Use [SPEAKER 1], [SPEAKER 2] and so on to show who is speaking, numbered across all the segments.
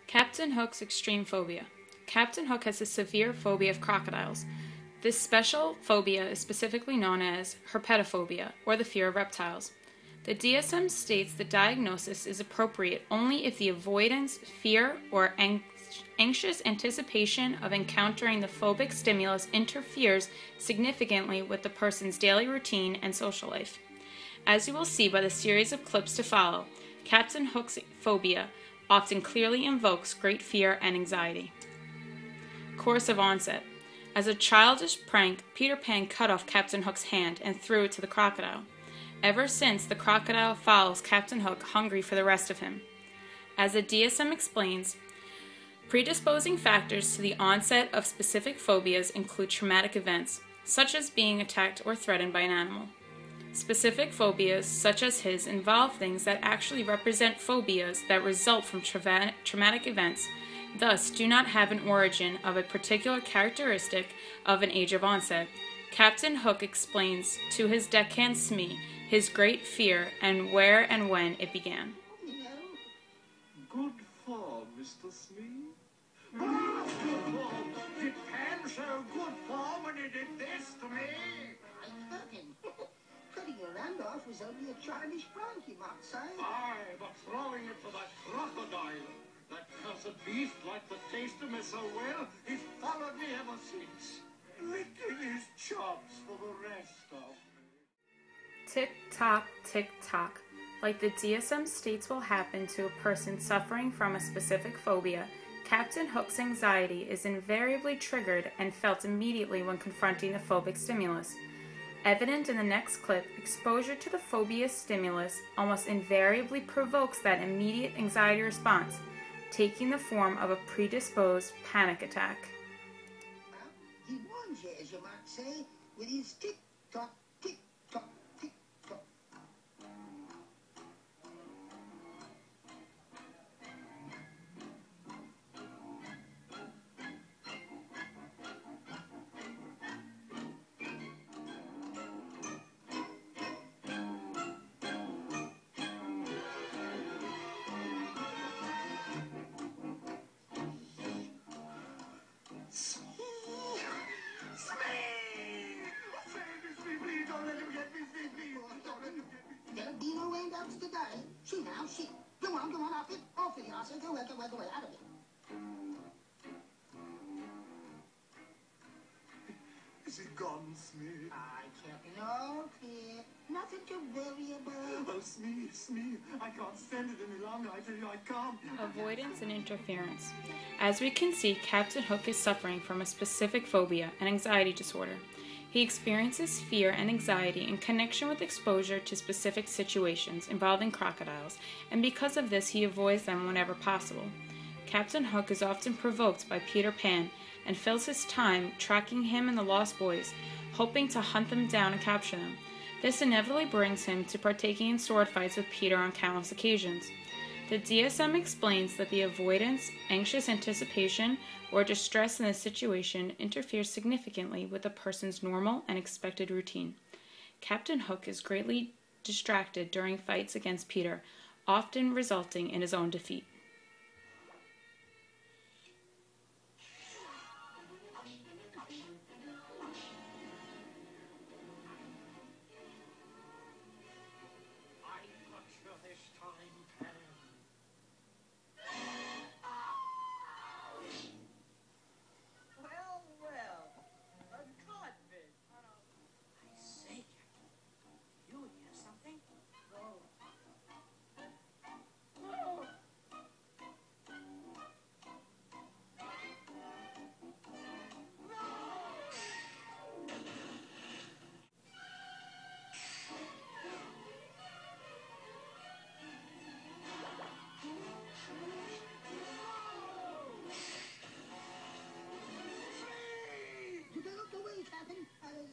[SPEAKER 1] Captain Hook's extreme phobia. Captain Hook has a severe phobia of crocodiles. This special phobia is specifically known as herpetophobia, or the fear of reptiles. The DSM states the diagnosis is appropriate only if the avoidance, fear, or anxious anticipation of encountering the phobic stimulus interferes significantly with the person's daily routine and social life. As you will see by the series of clips to follow, Captain Hook's phobia often clearly invokes great fear and anxiety. Course of onset. As a childish prank, Peter Pan cut off Captain Hook's hand and threw it to the crocodile. Ever since, the crocodile follows Captain Hook, hungry for the rest of him. As the DSM explains, predisposing factors to the onset of specific phobias include traumatic events, such as being attacked or threatened by an animal. Specific phobias, such as his, involve things that actually represent phobias that result from traumatic events, thus do not have an origin of a particular characteristic of an age of onset. Captain Hook explains to his deckhand Smee his great fear and where and when it began.
[SPEAKER 2] Good form, Mr. Smee. Good form. Did Pan show good form when he did this to me?
[SPEAKER 3] I heard him. Cutting your hand off was only a childish prank, you might say.
[SPEAKER 2] Aye, but throwing it to that crocodile, that cursed beast liked the taste of me so well, he's followed me ever since, licking his chops for the rest of me.
[SPEAKER 1] Tick-tock, tick-tock. Like the DSM states will happen to a person suffering from a specific phobia, Captain Hook's anxiety is invariably triggered and felt immediately when confronting the phobic stimulus. Evident in the next clip, exposure to the phobia stimulus almost invariably provokes that immediate anxiety response, taking the form of a predisposed panic attack.
[SPEAKER 3] Well, he warns you, as you might say, with his tick-tock, tick-tock, tick-tock. There'll be no handouts today. See now, see. Go on, off it. Off it, Arthur. Go away, out of it.
[SPEAKER 2] Is he gone, Smee?
[SPEAKER 3] I can't. No, Pierre. Nothing to worry about.
[SPEAKER 2] Oh, Smee, I can't stand it any longer. I tell you, I can't.
[SPEAKER 1] Avoidance and interference. As we can see, Captain Hook is suffering from a specific phobia, an anxiety disorder. He experiences fear and anxiety in connection with exposure to specific situations involving crocodiles, and because of this he avoids them whenever possible. Captain Hook is often provoked by Peter Pan and fills his time tracking him and the Lost Boys, hoping to hunt them down and capture them. This inevitably brings him to partaking in sword fights with Peter on countless occasions. The DSM explains that the avoidance, anxious anticipation, or distress in the situation interferes significantly with a person's normal and expected routine. Captain Hook is greatly distracted during fights against Peter, often resulting in his own defeat.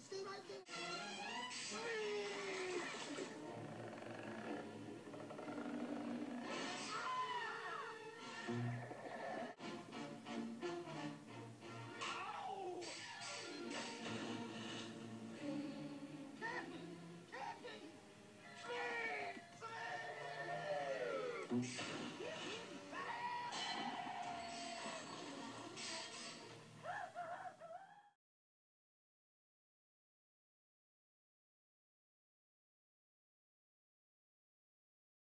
[SPEAKER 3] Stay right there. Captain!